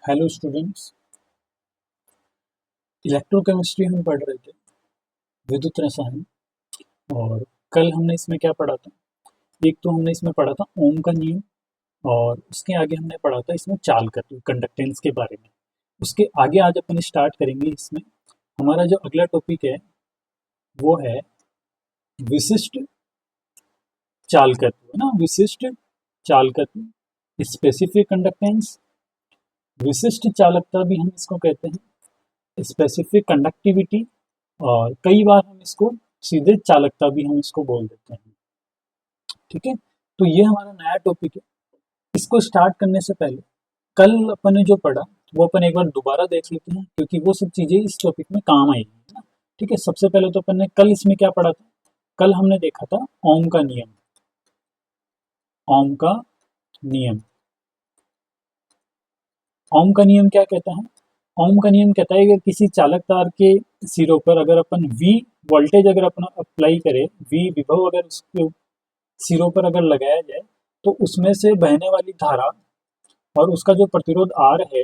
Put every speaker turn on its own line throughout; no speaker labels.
Hello students. Electrochemistry हम पढ़ रहे थे, विद्युत रसायन। और कल हमने इसमें क्या पढ़ा था? एक तो हमने इसमें पढ़ा था ओम का नियम, और उसके आगे हमने पढ़ा था इसमें चालकत्व, कंडक्टेंस के बारे में। उसके आगे आज अपन स्टार्ट करेंगे। इसमें हमारा जो अगला टॉपिक है वो है विशिष्ट चालकत्व, है ना। विशिष्ट चालकत्व, स्पेसिफिक कंडक्टेंस, विशिष्ट चालकता भी हम इसको कहते हैं, स्पेसिफिक कंडक्टिविटी, और कई बार हम इसको सीधे चालकता भी हम इसको बोल देते हैं। ठीक है, तो ये हमारा नया टॉपिक है। इसको स्टार्ट करने से पहले कल अपन ने जो पढ़ा वो अपन एक बार दोबारा देख लेते हैं, क्योंकि वो सब चीजें इस टॉपिक में काम आएगी, है ना। ठीक है, सबसे पहले तो अपन ने कल इसमें क्या पढ़ा था? कल हमने देखा था ओम का नियम। ओम का नियम, ओम का नियम क्या कहता है? ओम का नियम कहता है कि किसी चालक तार के सिरों पर अगर अपन V वोल्टेज अगर अपन अप्लाई करें, V विभव अगर उसके सिरों पर अगर लगाया जाए, तो उसमें से बहने वाली धारा और उसका जो प्रतिरोध R है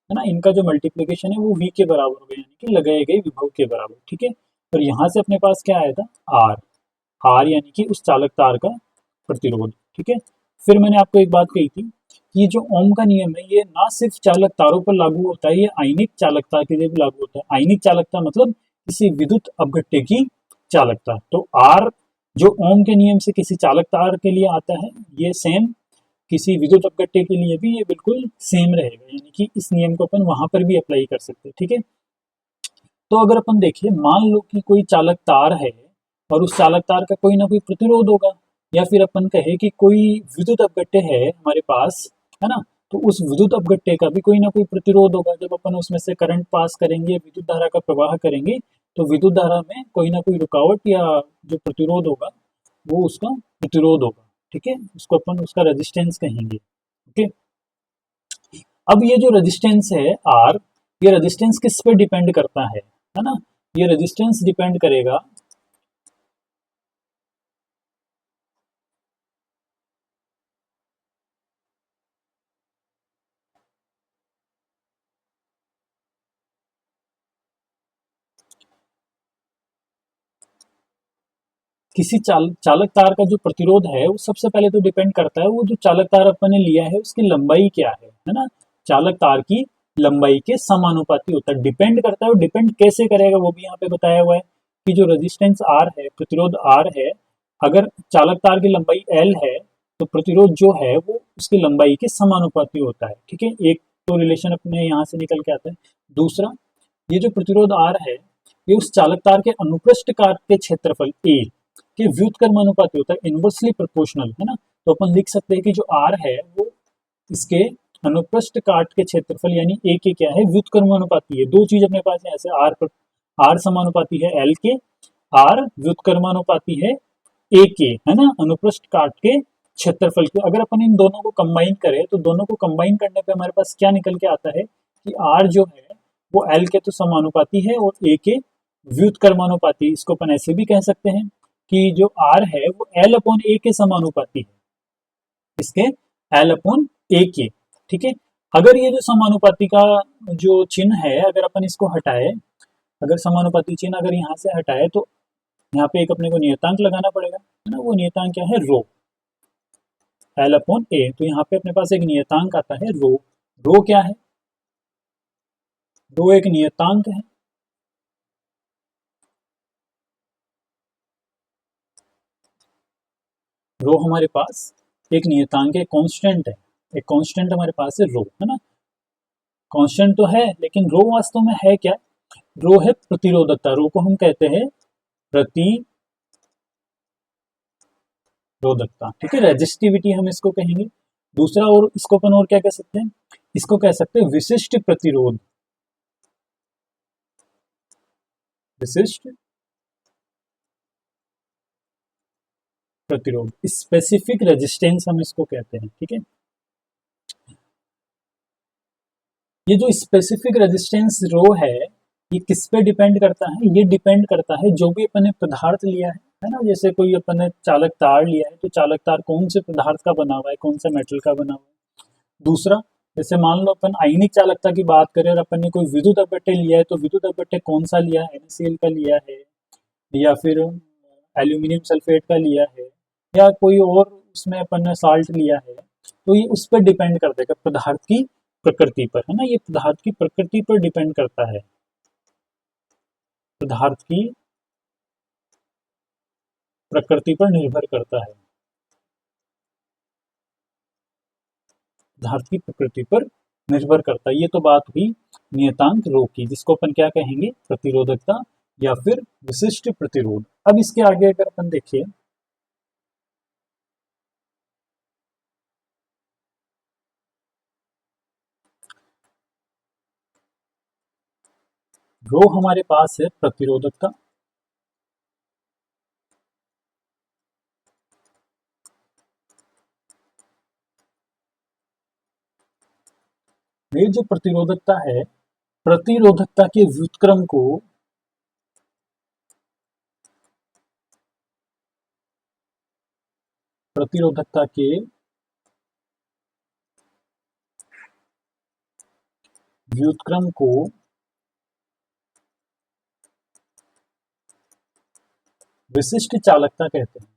ना, इनका जो मल्टीप्लिकेशन है वो V के बराबर होगा, यानी कि लगाए गए विभव के बराबर। ठीक है, और यहाँ से अपने पास क्या आया था? R। R यानी कि उस चालक तार का प्रतिरोध। ठीक है, फिर मैंने आपको एक बात कही थी कि जो ओम का नियम है ये ना सिर्फ चालक तारों पर लागू होता है, ये आयनिक चालकता के लिए भी लागू होता है। आयनिक चालकता मतलब किसी विद्युत अपघट्य की चालकता। तो R जो ओम के नियम से किसी चालक तार के लिए आता है, ये सेम किसी विद्युत अपघट्य के लिए भी ये बिल्कुल सेम रहेगा, यानी कि इस नियम को अपन वहां पर भी अप्लाई कर सकते हैं। ठीक है, तो अगर अपन देखें, मान लो कि कोई चालक तार है और उस चालक तार का कोई ना कोई प्रतिरोध होगा, या फिर अपन कहे कि कोई विद्युत अपघट्य है हमारे पास, है ना। तो उस विद्युत अपघट्य का भी कोई ना कोई प्रतिरोध होगा। जब अपन उसमें से करंट पास करेंगे, विद्युत धारा का प्रवाह करेंगे, तो विद्युत धारा में कोई ना कोई रुकावट या जो प्रतिरोध होगा वो उसका प्रतिरोध होगा। ठीक है, उसको अपन उसका रेजिस्टेंस कहेंगे। ओके, अब ये जो रेजिस्टेंस है आर, ये रेजिस्टेंस किस पे डिपेंड करता है ना। ये रेजिस्टेंस डिपेंड करेगा किसी चालक तार का जो प्रतिरोध है वो सबसे पहले तो डिपेंड करता है वो जो चालक तार अपन ने लिया है उसकी लंबाई क्या है ना। चालक तार की लंबाई के समानुपाती होता है, डिपेंड करता है। वो डिपेंड कैसे करेगा वो भी यहाँ पे बताया हुआ है कि जो रेजिस्टेंस आर है, प्रतिरोध आर है, अगर चालक तार की लंबाई एल है तो प्रतिरोध जो है वो उसकी लंबाई के समानुपाती होता है। ठीक है, एक तो रिलेशन अपने यहाँ से निकल के आता है। दूसरा, ये जो प्रतिरोध आर है ये उस चालक तार के अनुप्रस्थ काट के क्षेत्रफल ए के व्युत्क्रमानुपाती होता है, इनवर्सली प्रोपोर्शनल, है ना। तो अपन लिख सकते हैं कि जो आर है वो इसके अनुप्रस्थ काट के क्षेत्रफल यानी ए के क्या है? व्युत्क्रमानुपाती है। दो चीज अपने पास है, ऐसे आर समानुपाती है एल के, आर व्युत्क्रमानुपाती है ए के, है ना, अनुप्रस्थ काट के क्षेत्रफल के। अगर अपन इन दोनों को कंबाइन करें तो दोनों को कंबाइन करने पे हमारे पास क्या निकल के आता है कि आर जो है वो एल के तो समानुपाती है और ए के व्युत्क्रमानुपाती। इसको अपन ऐसे भी कह सकते हैं कि जो आर है वो एल अपॉन ए के समानुपाती है, इसके एल अपॉन ए के। ठीक है, अगर ये जो समानुपाती का जो चिन्ह है अगर अपन इसको हटाए, अगर समानुपाती चिन्ह अगर यहाँ से हटाए तो यहाँ पे एक अपने को नियतांक लगाना पड़ेगा, है ना। वो नियतांक क्या है? रो, एल अपॉन ए। तो यहाँ पे अपने पास एक नियतांक आता है रो। रो क्या है? रो एक नियतांक है। रो हमारे पास एक नियतांक है, कांस्टेंट है। एक कांस्टेंट हमारे पास है रो, है ना। कांस्टेंट तो है लेकिन रो वास्तव में है क्या? रो है प्रतिरोधकता। रो को हम कहते हैं प्रतिरोधकता। ठीक है, रेजिस्टिविटी हम इसको कहेंगे। दूसरा, और इसको अपन और क्या कह सकते हैं? इसको कह सकते हैं विशिष्ट प्रतिरोध। विशिष्ट प्रतिरोध, स्पेसिफिक रेजिस्टेंस हम इसको कहते हैं। ठीक है, ये जो स्पेसिफिक रेजिस्टेंस रो है ये किस पे डिपेंड करता है? ये डिपेंड करता है जो भी अपन ने पदार्थ लिया है ना। जैसे कोई अपन ने चालक तार लिया है तो चालक तार कौन से पदार्थ का बना हुआ है, कौन से मेटल का बना हुआ है। दूसरा, जैसे मान लो अपन आयनिक चालकता की बात करें और अपन ने कोई विद्युत अपव्यय लिया है, तो विद्युत अपव्यय कौन सा लिया है, NaCl का लिया है या फिर एल्यूमिनियम सल्फेट का लिया है या कोई और उसमें अपन ने साल्ट लिया है, तो ये उस पर डिपेंड कर देगा पदार्थ की प्रकृति पर, है ना। ये पदार्थ की प्रकृति पर डिपेंड करता है, पदार्थ की प्रकृति पर निर्भर करता है, पदार्थ की प्रकृति पर निर्भर करता है। ये तो बात हुई नियतांक रो की, जिसको अपन क्या कहेंगे, प्रतिरोधकता या फिर विशिष्ट प्रतिरोध। अब इसके आगे अगर अपन देखिए, रो हमारे पास है प्रतिरोधकता, ये जो प्रतिरोधकता है, प्रतिरोधकता के व्युत्क्रम को प्रतिरोधकता के व्युत्क्रम को विशिष्ट चालकता कहते हैं।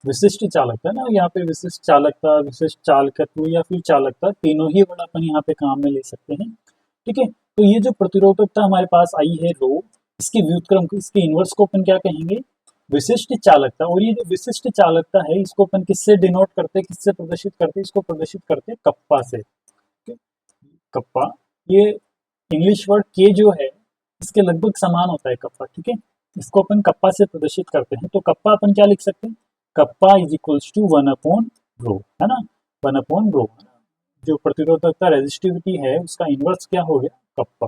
विशिष्ट चालकता ना, यहाँ पे विशिष्ट चालकता, विशिष्ट चालकत्व या फिर चालकता, तीनों ही वर्ड अपन यहाँ पे काम में ले सकते हैं। ठीक है, तो ये जो प्रतिरोधकता हमारे पास आई है रो, इसके व्युत्क्रम को, इसके इनवर्स को अपन क्या कहेंगे, विशिष्ट चालकता। और ये जो विशिष्ट चालकता है, इसको अपन किससे डिनोट करते हैं, किससे प्रदर्शित करते हैं, इसको प्रदर्शित करते हैं कप्पा से। कप्पा, ये इंग्लिश वर्ड के जो है इसके लगभग समान होता है कप्पा। ठीक है, इसको अपन कप्पा से प्रदर्शित करते हैं। तो कप्पा अपन क्या लिख सकते हैं, कप्पा इज इक्वल्स टू 1/रो, है ना, 1/रो। जो प्रतिरोधकता रेजिस्टिविटी है उसका इनवर्स क्या हो गया, कप्पा।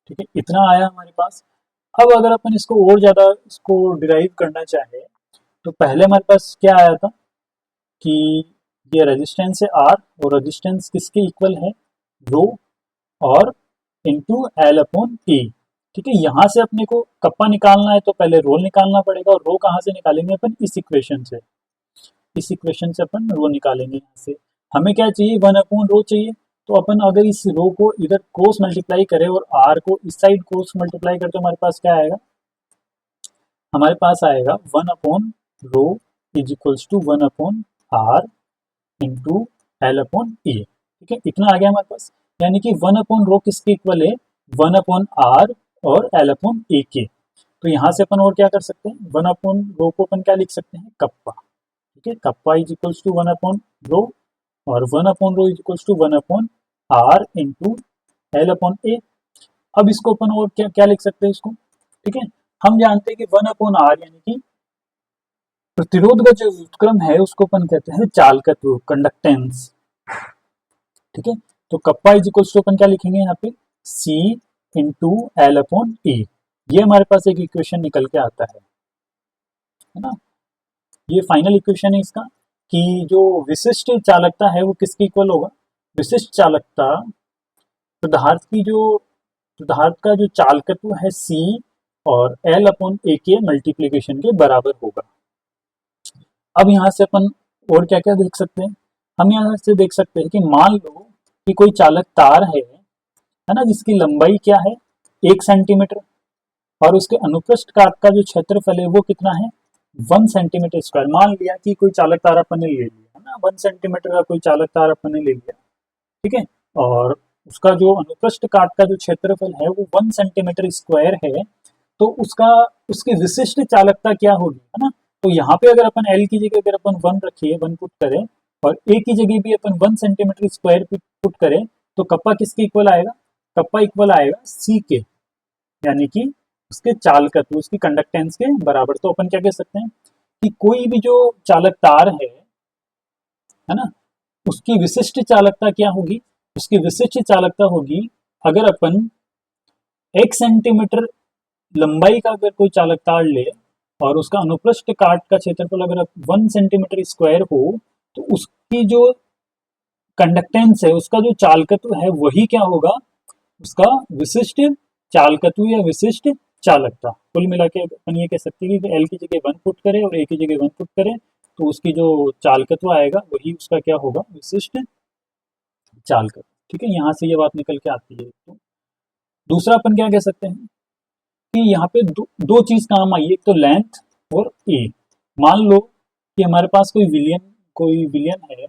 ठीक है, इतना आया हमारे पास। अब अगर अपन इसको और ज्यादा इसको डिराइव करना चाहे, तो पहले हमारे पास क्या आया था कि ये रेजिस्टेंस है आर, और रेजिस्टेंस किसके इक्वल है, रो और इंटू एल अपॉन ए। ठीक है, यहाँ से अपने को कप्पा निकालना है तो पहले रो निकालना पड़ेगा, और रो कहाँ से निकालेंगे अपन, इस इक्वेशन से, इस इक्वेशन से अपन रो निकालेंगे। यहाँ से हमें क्या चाहिए, 1/रो चाहिए। तो अपन अगर इस रो को इधर क्रॉस मल्टीप्लाई करें और आर को इस साइड क्रॉस मल्टीप्लाई करें, तो हमारे पास क्या आएगा, हमारे पास आएगा 1/रो इज इक्वल्स टू 1/आर इंटू एल अपॉन ए। ठीक है, इतना आ गया हमारे पास, यानी कि 1/रो किसके इक्वल है, 1/आर और एल अपॉन ए के। तो यहाँ से अपन और क्या कर सकते हैं, 1/रो को अपन क्या लिख सकते हैं, कप्पा। ठीक है, कप्पा इज इक्वल्स टू 1/रो और 1/रो इज इक्वल्स टू 1/आर इंटू एल अपॉन ए। अब इसको अपन और क्या क्या लिख सकते हैं इसको। ठीक है, हम जानते हैं कि 1/आर यानी कि प्रतिरोध का जो व्युत्क्रम है उसको अपन कहते हैं चालकत्व, कंडक्टेंस। ठीक है, तो कप्पा इज इक्वल्स टू अपन क्या लिखेंगे यहाँ पे, सी इंटू एल अपॉन ए। ये हमारे पास एक इक्वेशन निकल के आता है ना। ये फाइनल इक्वेशन है इसका, कि जो विशिष्ट चालकता है वो किसके इक्वल होगा, विशिष्ट चालकता पदार्थ की जो, पदार्थ का जो चालकत्व है सी और एल अपॉन ए के मल्टीप्लीकेशन के बराबर होगा। अब यहाँ से अपन और क्या क्या देख सकते हैं, हम यहाँ से देख सकते हैं कि मान लो कि कोई चालक तार है ना, जिसकी लंबाई क्या है 1 सेंटीमीटर, और उसके अनुप्रस्थ काट का जो क्षेत्रफल है वो कितना है 1 सेंटीमीटर स्क्वायर। मान लिया कि कोई चालक तार अपन ने ले लिया, है ना, 1 सेंटीमीटर का कोई चालक तार अपन ने ले लिया। ठीक है, और उसका जो अनुप्रस्थ काट का जो क्षेत्रफल है वो 1 सेंटीमीटर स्क्वायर है, तो उसका, उसकी विशिष्ट चालकता क्या होगी, है ना। तो यहाँ पे अगर अपन एल की जगह अगर अपन 1 रखिए, 1 पुट करें, और ए की जगह भी अपन 1 सेंटीमीटर स्क्वायर पुट करें, तो कप्पा किसके इक्वल आएगा, कप्पा इक्वल आएगा सी के, यानी कि उसके चालकत्व, उसकी कंडक्टेंस के बराबर। तो अपन क्या कह सकते हैं कि कोई भी जो चालक तार है ना, उसकी विशिष्ट चालकता क्या होगी, उसकी विशिष्ट चालकता होगी, अगर अपन 1 सेंटीमीटर लंबाई का अगर कोई चालक तार ले और उसका अनुप्रस्थ काट का क्षेत्रफल अगर 1 सेंटीमीटर स्क्वायर हो, तो उसकी जो कंडक्टेंस है, उसका जो चालकत्व है वही क्या होगा, उसका विशिष्ट चालकत्व या विशिष्ट चालकता। कुल मिला के अपन ये कह सकते हैं कि एल की जगह 1 पुट करें और ए की जगह 1 पुट करें तो उसकी जो चालकत्व आएगा वही उसका क्या होगा, विशिष्ट चालकत्व। ठीक है, यहाँ से ये बात निकल के आती है। तो दूसरा अपन क्या कह सकते हैं कि यहाँ पे दो चीज काम आई, एक तो लेंथ और ए। मान लो कि हमारे पास कोई विलियन है,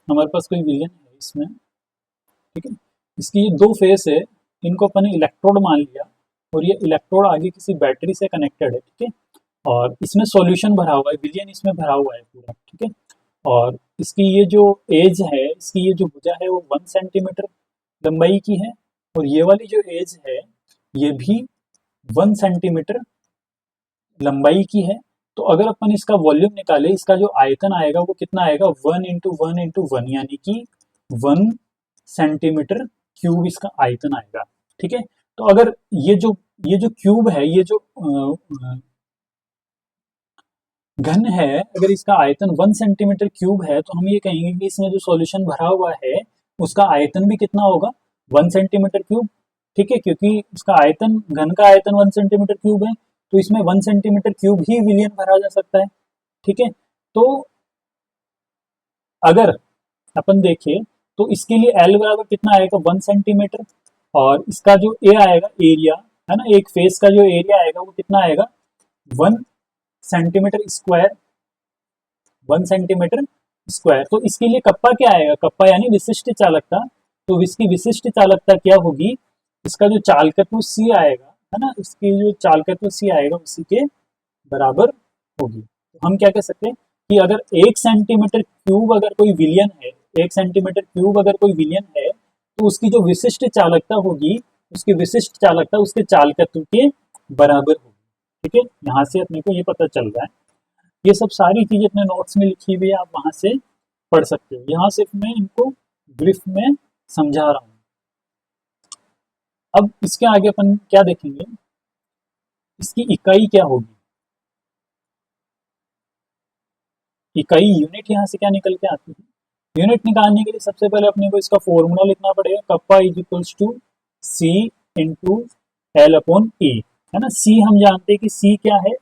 हमारे पास कोई विलियन है इसमें, ठीक है, इसकी ये दो फेस है, इनको अपन ने इलेक्ट्रोड मान लिया और ये इलेक्ट्रोड आगे किसी बैटरी से कनेक्टेड है, ठीक है, और इसमें सॉल्यूशन भरा हुआ है, विलियन इसमें भरा हुआ है पूरा, ठीक है, और इसकी ये जो एज है, इसकी ये जो भुजा है वो 1 सेंटीमीटर लंबाई की है और ये वाली जो एज है ये भी 1 सेंटीमीटर लंबाई की है। तो अगर अपन इसका वॉल्यूम निकाले, इसका जो आयतन आएगा वो कितना आएगा, 1 × 1 × 1 यानी कि 1 सेंटीमीटर क्यूब इसका आयतन आएगा। ठीक है, तो अगर ये जो क्यूब है, ये जो घन है, अगर इसका आयतन 1 सेंटीमीटर क्यूब है तो हम ये कहेंगे कि इसमें जो सॉल्यूशन भरा हुआ है उसका आयतन भी कितना होगा, 1 सेंटीमीटर क्यूब। ठीक है, क्योंकि इसका आयतन, घन का आयतन 1 सेंटीमीटर क्यूब है तो इसमें 1 सेंटीमीटर क्यूब ही विलियन भरा जा सकता है। ठीक है, तो अगर अपन देखें तो इसके लिए एल बराबर कितना आएगा, 1 सेंटीमीटर, और इसका जो ए आएगा, एरिया है ना, एक फेस का जो एरिया आएगा वो कितना आएगा, 1 सेंटीमीटर स्क्वायर, 1 सेंटीमीटर स्क्वायर। तो इसके लिए कप्पा क्या आएगा, कप्पा यानी विशिष्ट चालकता। तो इसकी विशिष्ट चालकता क्या होगी, इसका जो चालकत्व सी आएगा, है ना, इसकी जो चालकत्व सी आएगा उसी के बराबर होगी। तो हम क्या कह सकते हैं कि अगर 1 सेंटीमीटर क्यूब अगर कोई विलियन है, 1 सेंटीमीटर क्यूब अगर कोई विलियन है तो उसकी जो विशिष्ट चालकता होगी, उसकी विशिष्ट चालकता उसके चालकत्व के बराबर होगी। ठीक है, यहाँ से अपने को ये पता चल रहा है। ये सब सारी चीजें अपने नोट्स में लिखी हुई है, आप वहां से पढ़ सकते हो। यहाँ सिर्फ मैं इनको ब्रीफ में समझा रहा हूँ। अब इसके आगे अपन क्या देखेंगे, इसकी इकाई क्या होगी, इकाई यूनिट यहाँ से क्या निकल के आती है। यूनिट निकालने के लिए सबसे पहले अपने को इसका फॉर्मूला लिखना पड़ेगा, kappa is equals to C into L upon A, है ना। सी हम जानते हैं कि सी क्या है,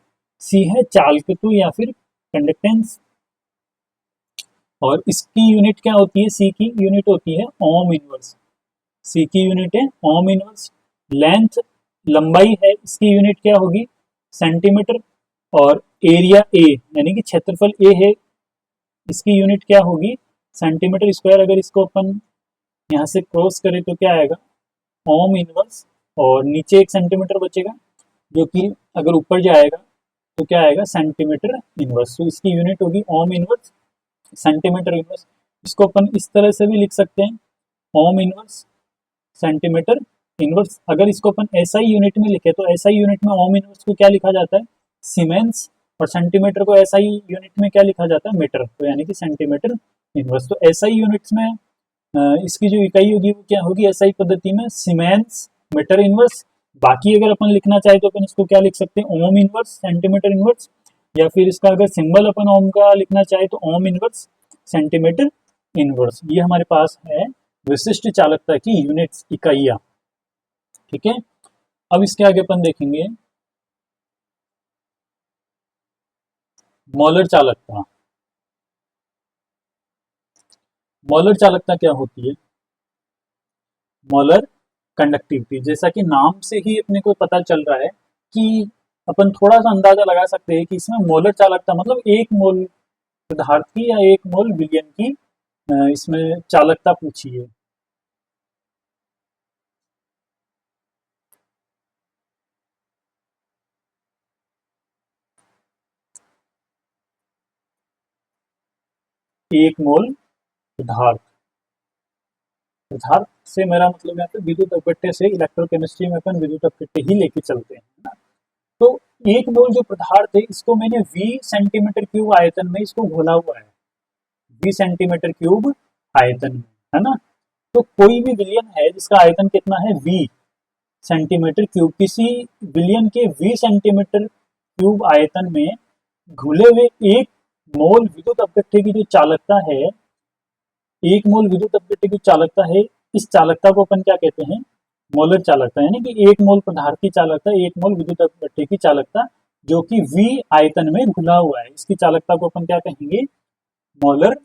सी है चालकत्व या फिर कंडक्टेंस, और इसकी यूनिट क्या होती है, सी की यूनिट होती है ओम इनवर्स, सी की यूनिट है ओम इनवर्स। लेंथ लंबाई है, इसकी यूनिट क्या होगी, सेंटीमीटर, और एरिया ए यानी कि क्षेत्रफल ए है, इसकी यूनिट क्या होगी, सेंटीमीटर स्क्वायर। अगर इसको अपन यहाँ से क्रॉस करें तो क्या आएगा, ओम इनवर्स, और नीचे 1 सेंटीमीटर बचेगा जो कि अगर ऊपर जाएगा तो क्या आएगा, सेंटीमीटर इनवर्स। तो इसकी यूनिट होगी ओम इनवर्स, सेंटीमीटर इनवर्स। इसको अपन इस तरह से भी लिख सकते हैं, ओम इनवर्स सेंटीमीटर इनवर्स। अगर इसको अपन एसआई यूनिट में लिखे तो एसआई यूनिट में ओम इनवर्स को क्या लिखा जाता है, सीमेंस, और सेंटीमीटर को एसआई यूनिट में क्या लिखा जाता है, मीटर, तो यानी कि सेंटीमीटर इनवर्स। तो एसआई यूनिट्स में इसकी जो इकाई होगी वो क्या होगी, एसआई पद्धति में सीमेंस मीटर इनवर्स। बाकी अगर अपन लिखना चाहे तो अपन इसको क्या लिख सकते हैं, ओम इनवर्स सेंटीमीटर इनवर्स, या फिर इसका अगर सिंबल अपन ओम का लिखना चाहे तो ओम इनवर्स सेंटीमीटर इनवर्स। ये हमारे पास है विशिष्ट चालकता की यूनिट्स, इकाइयां। ठीक है, अब इसके आगे अपन देखेंगे मॉलर चालकता। मॉलर चालकता क्या होती है, मॉलर कंडक्टिविटी। जैसा कि नाम से ही अपने को पता चल रहा है कि अपन थोड़ा सा अंदाजा लगा सकते हैं कि इसमें मोलर चालकता मतलब 1 मोल पदार्थ की या 1 मोल विलियन की इसमें चालकता पूछी है। एक मोल पदार्थ, पदार्थ से मेरा मतलब यहाँ पे विद्युत अपव्यय से, इलेक्ट्रोकेमिस्ट्री में अपन विद्युत अपव्यय ही लेके चलते हैं ना। तो 1 मोल जो पदार्थ है इसको मैंने V सेंटीमीटर क्यूब आयतन में इसको घोला हुआ है, V सेंटीमीटर क्यूब आयतन में, है ना। तो कोई भी विलियन है जिसका आयतन कितना है, V सेंटीमीटर क्यूब, किसी विलियन के V सेंटीमीटर क्यूब आयतन में घुले हुए 1 मोल विद्युत अपव्यय की जो चालकता है एक मोल विद्युत अपघट्य की चालकता है, इस चालकता को अपन क्या कहते हैं, मोलर चालकता, यानी कि एक मोल पदार्थ की चालकता, एक मोल विद्युत अपघट्य की चालकता जो कि V आयतन में घुला हुआ है, इसकी चालकता को अपन क्या कहेंगे, मोलर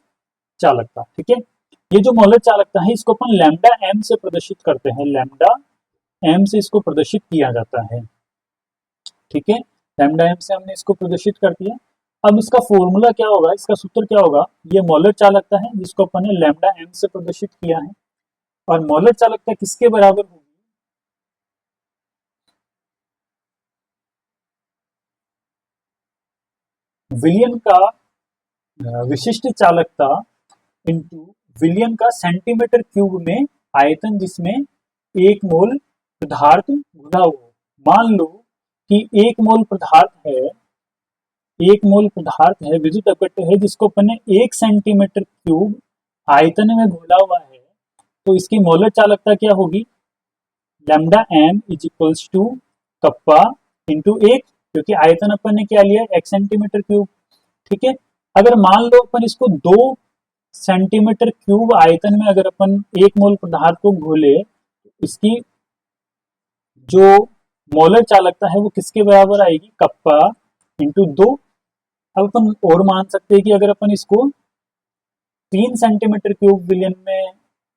चालकता। ठीक है, ये जो मोलर चालकता है इसको अपन लैम्डा एम से प्रदर्शित करते हैं, लैम्डा एम से इसको प्रदर्शित किया जाता है। ठीक है, लैम्डा एम से हमने इसको प्रदर्शित कर दिया। अब इसका फॉर्मूला क्या होगा, इसका सूत्र क्या होगा, ये मोलर चालकता है जिसको अपन ने लैम्डा एम से प्रदर्शित किया है, और मोलर चालकता किसके बराबर होगी, विलियन का विशिष्ट चालकता इंटू विलियन का सेंटीमीटर क्यूब में आयतन जिसमें एक मोल पदार्थ घुला हुआ। मान लो कि एक मोल पदार्थ है विद्युत अपघट्य है जिसको अपन ने 1 सेंटीमीटर क्यूब आयतन में घोला हुआ है, तो इसकी मोलर चालकता क्या होगी, lambda m is equals to kappa into 1, क्योंकि आयतन अपन ने क्या लिया, 1 सेंटीमीटर क्यूब। ठीक है, अगर मान लो अपन इसको 2 सेंटीमीटर क्यूब आयतन में अगर अपन एक मोल पदार्थ को घोले, इसकी जो मोलर चालकता है वो किसके बराबर आएगी, कप्पा इंटू 2। अब अपन और मान सकते हैं कि अगर अपन इसको 3 सेंटीमीटर क्यूब विलियन में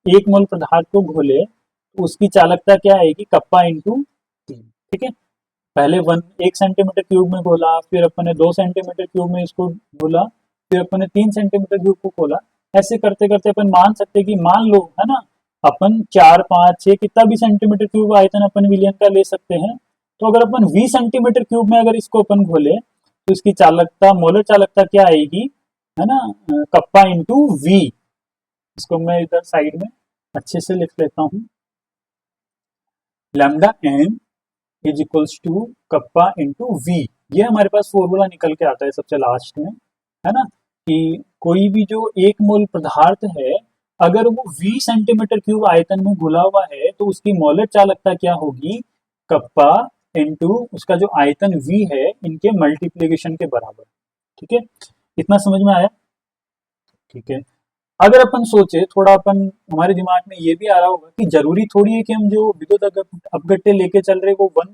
एक मोल पदार्थ को घोले तो उसकी चालकता क्या आएगी, कप्पा इंटू 3। ठीक है, पहले 1 सेंटीमीटर क्यूब में घोला, फिर अपन ने 2 सेंटीमीटर क्यूब में इसको घोला, फिर अपन ने 3 सेंटीमीटर क्यूब को खोला। ऐसे करते करते अपन मान सकते हैं कि मान लो है ना, अपन 4, 5, 6 कितना भी सेंटीमीटर क्यूब आयतन अपन विलियन का ले सकते हैं। तो अगर अपन 20 सेंटीमीटर क्यूब में अगर इसको अपन घोले तो इसकी चालकता, मोलर चालकता क्या आएगी, है ना, कप्पा इंटू वी। इसको मैं इधर साइड में अच्छे से लिख लेता हूँ, lambda m is equals to kappa into V. ये हमारे पास फॉर्मूला निकल के आता है सबसे लास्ट में, है ना, कि कोई भी जो एक मोल पदार्थ है अगर वो 20 सेंटीमीटर क्यूब आयतन में घुला हुआ है तो उसकी मोलर चालकता क्या होगी, कप्पा इंटू उसका जो आयतन V है इनके मल्टीप्लीकेशन के बराबर। ठीक है, इतना समझ में आया। ठीक है, अगर अपन सोचे थोड़ा, अपन हमारे दिमाग में ये भी आ रहा होगा कि जरूरी थोड़ी है कि हम जो विद्युत अपघट्य लेके चल रहे वो 1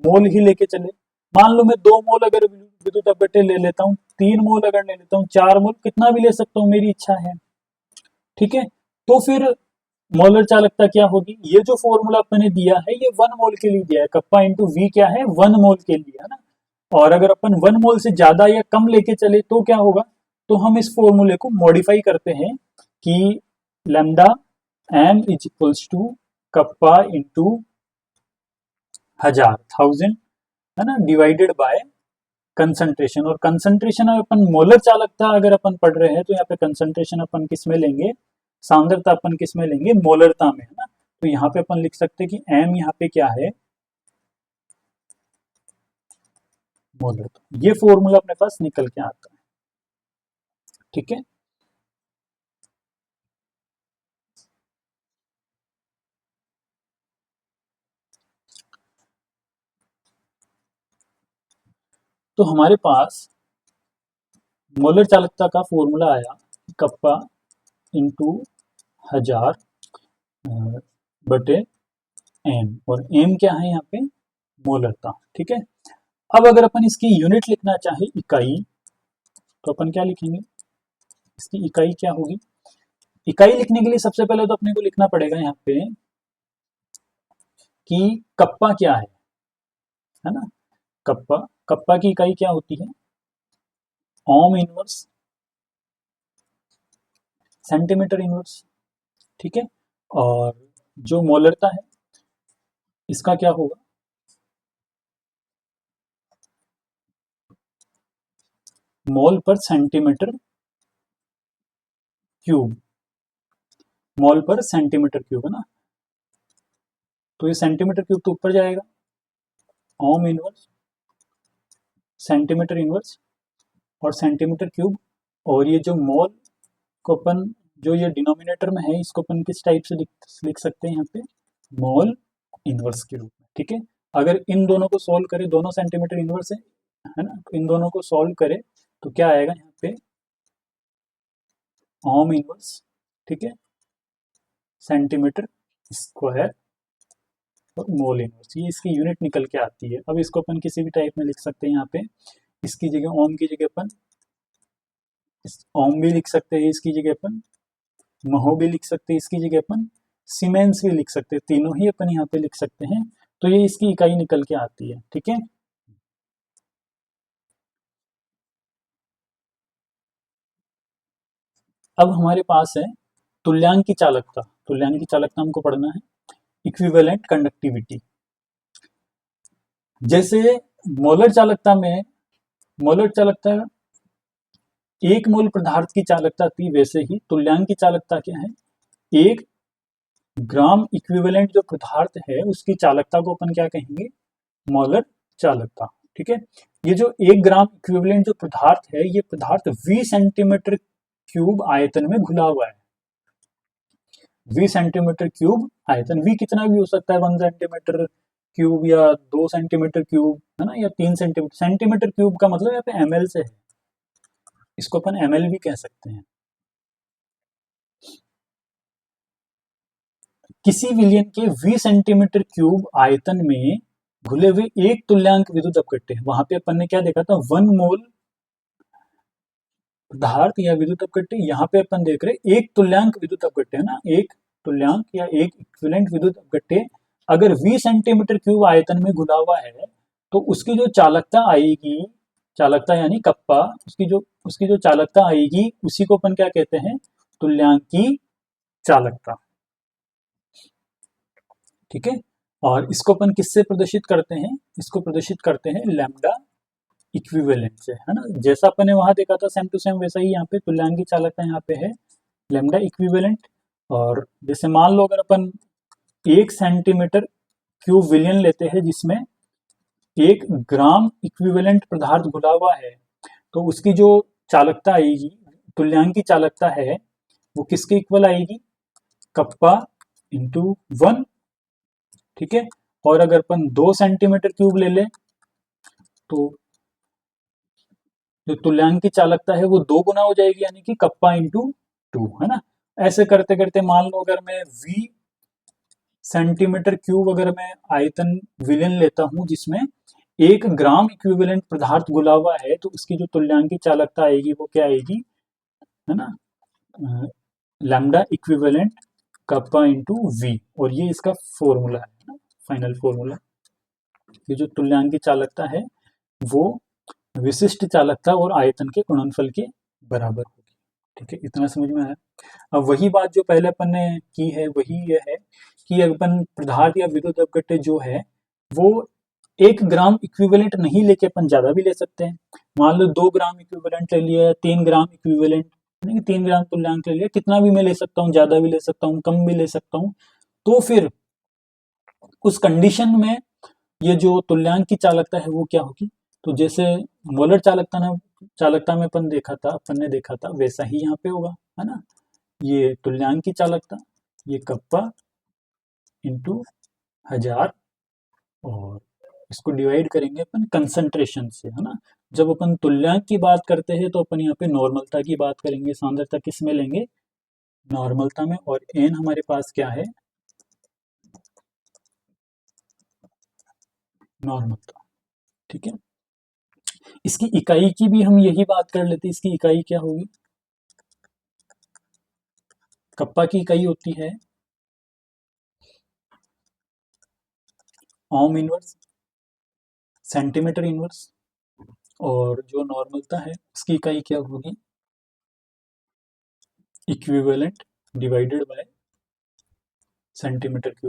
मोल ही लेके चले। मान लो मैं 2 मोल अगर विद्युत अपघट्य ले लेता हूँ, 3 मोल अगर ले लेता हूँ, 4 मोल, कितना भी ले सकता हूँ, मेरी इच्छा है। ठीक है, तो फिर मोलर चालकता क्या होगी, ये जो फॉर्मूला अपन ने दिया है ये 1 मोल के लिए दिया है, कप्पा इंटू वी क्या है, 1 मोल के लिए, है ना। और अगर अपन 1 मोल से ज्यादा या कम लेके चले तो क्या होगा, तो हम इस फॉर्मूले को मॉडिफाई करते हैं कि lambda m is equals to kappa into 1000 है ना, डिवाइडेड बाय कंसंट्रेशन। और कंसंट्रेशन अपन मोलर चालकता अगर अपन पढ़ रहे हैं तो यहाँ पे कंसंट्रेशन अपन किस में लेंगे, सांद्रता अपन किस में लेंगे, मोलरता में, है ना। तो यहाँ पे अपन लिख सकते हैं कि एम यहाँ पे क्या है, मोलरता। ये फॉर्मूला अपने पास निकल के आता है। ठीक है, तो हमारे पास मोलर चालकता का फॉर्मूला आया कप्पा इंटू 1000 बटे एम, और एम क्या है यहाँ पे, मोलरता। ठीक है, अब अगर अपन इसकी यूनिट लिखना चाहे, इकाई, तो अपन क्या लिखेंगे, इसकी इकाई क्या होगी। इकाई लिखने के लिए सबसे पहले तो अपने को लिखना पड़ेगा यहाँ पे कि कप्पा क्या है ना। कप्पा, कप्पा की इकाई क्या होती है, ओम इनवर्स सेंटीमीटर इनवर्स। ठीक है, और जो मोलरता है इसका क्या होगा, मोल पर सेंटीमीटर क्यूब, मोल पर सेंटीमीटर क्यूब, है ना। तो ये सेंटीमीटर क्यूब तो ऊपर जाएगा, ओम इनवर्स सेंटीमीटर इनवर्स और सेंटीमीटर क्यूब, और ये जो मोल को अपन, जो ये डिनोमिनेटर में है इसको अपन किस टाइप से लिख सकते हैं यहाँ पे, मोल इनवर्स के रूप में। ठीक है, अगर इन दोनों को सॉल्व करें, दोनों सेंटीमीटर इनवर्स है ना, तो इन दोनों को सॉल्व करें तो क्या आएगा यहाँ पे, ओम इनवर्स। ठीक है, सेंटीमीटर स्क्वायर और मोल इनवर्स, ये इसकी यूनिट निकल के आती है। अब इसको अपन किसी भी टाइप में लिख सकते हैं, यहाँ पे इसकी जगह ओम की जगह अपन ओम भी लिख सकते हैं, इसकी जगह अपन महो भी लिख सकते हैं, इसकी जगह अपन सीमेंस भी लिख सकते हैं, तीनों ही अपन यहाँ पे लिख सकते हैं। तो ये इसकी इकाई निकल के आती है, ठीक है। अब हमारे पास है तुल्यांक की चालकता। तुल्यांक की चालकता हमको पढ़ना है, इक्विवेलेंट कंडक्टिविटी। जैसे मोलर चालकता में, मोलर चालकता एक मोल पदार्थ की चालकता थी, वैसे ही तुल्यांक की चालकता क्या है, एक ग्राम इक्विवेलेंट जो पदार्थ है उसकी चालकता को अपन क्या कहेंगे, मोलर चालकता, ठीक है। ये जो 1 ग्राम इक्विवेलेंट जो पदार्थ है, ये पदार्थ 20 सेंटीमीटर क्यूब आयतन में घुला हुआ है। 20 सेंटीमीटर क्यूब आयतन, वी कितना भी हो सकता है, 1 सेंटीमीटर क्यूब या 2 सेंटीमीटर क्यूब, है ना, या 3 सेंटीमीटर। सेंटीमीटर क्यूब का मतलब यहाँ पे ml से है, इसको अपन ml भी कह सकते हैं। किसी विलयन के 20 सेंटीमीटर क्यूब आयतन में घुले हुए एक तुल्यांक विद्युत अपघट्य, वहां पे अपन ने क्या देखा था, 1 मोल पदार्थ या विद्युत अपघट्य। यहाँ पे अपन देख रहे एक तुल्यांक विद्युत अपघट्य है ना, एक तुल्यांक या एक इक्विवेलेंट विद्युत अपघट्य अगर 20 सेंटीमीटर क्यूब आयतन में घुला हुआ है, तो उसकी जो चालकता आएगी, चालकता यानी कप्पा, उसकी जो चालकता आएगी उसी को अपन क्या कहते हैं, तुल्यांक की चालकता, ठीक है। और इसको अपन किससे प्रदर्शित करते हैं, इसको प्रदर्शित करते हैं लैम्डा इक्विवेलेंट से, है ना। जैसा अपन ने वहां देखा था सेम टू सेम, वैसा ही यहाँ पे तुल्यांक की चालकता यहाँ पे है लैम्डा इक्विवेलेंट। और जैसे मान लो अगर अपन 1 सेंटीमीटर क्यूब विलयन लेते हैं जिसमें 1 ग्राम इक्विवेलेंट पदार्थ घुला हुआ है, तो उसकी जो चालकता आएगी, तुल्यांक की चालकता है, वो किसके इक्वल आएगी, कप्पा इंटू 1, ठीक है। और अगर अपन 2 सेंटीमीटर क्यूब ले ले, तो जो तुल्यांक की चालकता है वो 2 गुना हो जाएगी, यानी कि कप्पा इंटू 2, है ना। ऐसे करते करते मान लो अगर मैं v सेंटीमीटर क्यूब अगर मैं आयतन विलयन लेता हूं जिसमें 1 ग्राम इक्विवेलेंट पदार्थ घुला हुआ है, तो उसकी जो तुल्यांक की चालकता आएगी वो क्या आएगी, है ना, lambda equivalent kappa into V. और ये इसका फॉर्मूला है ना, फाइनल फॉर्मूला। ये जो तुल्यांक की चालकता है वो विशिष्ट चालकता और आयतन के गुणनफल के बराबर होगी, ठीक है। इतना समझ में आया। अब वही बात जो पहले अपन ने की है वही ये है कि अपन पदार्थ या विद्युत अपघट्य जो है वो 1 ग्राम इक्विवेलेंट नहीं लेके अपन ज्यादा भी ले सकते हैं। मान लो 2 ग्राम इक्विवेलेंट ले लिया, 3 ग्राम इक्विवेलेंट, 3 ग्राम तुल्यांक ले लिया, कितना भी मैं ले सकता हूँ, ज्यादा भी ले सकता हूँ, कम भी ले सकता हूँ। तो फिर उस कंडीशन में ये जो तुल्यांक की चालकता है वो क्या होगी, तो जैसे मोलर चालकता में अपन ने देखा था वैसा ही यहाँ पे होगा, है ना। ये तुल्यांक की चालकता, ये कप्पा इंटू 1000, और इसको डिवाइड करेंगे अपन कंसंट्रेशन से, है ना। जब अपन तुल्यांक की बात करते हैं तो अपन यहाँ पे नॉर्मलता की बात करेंगे, सांद्रता किस में लेंगे, नॉर्मलता में। और एन हमारे पास क्या है, नॉर्मलता, ठीक है। इसकी इकाई की भी हम यही बात कर लेते हैं, इसकी इकाई क्या होगी, कप्पा की इकाई होती है ओम इनवर्स, सेंटीमीटर इनवर्स। और जो नॉर्मलता है उसकी इकाई क्या होगी, equivalent divided by centimetre cube.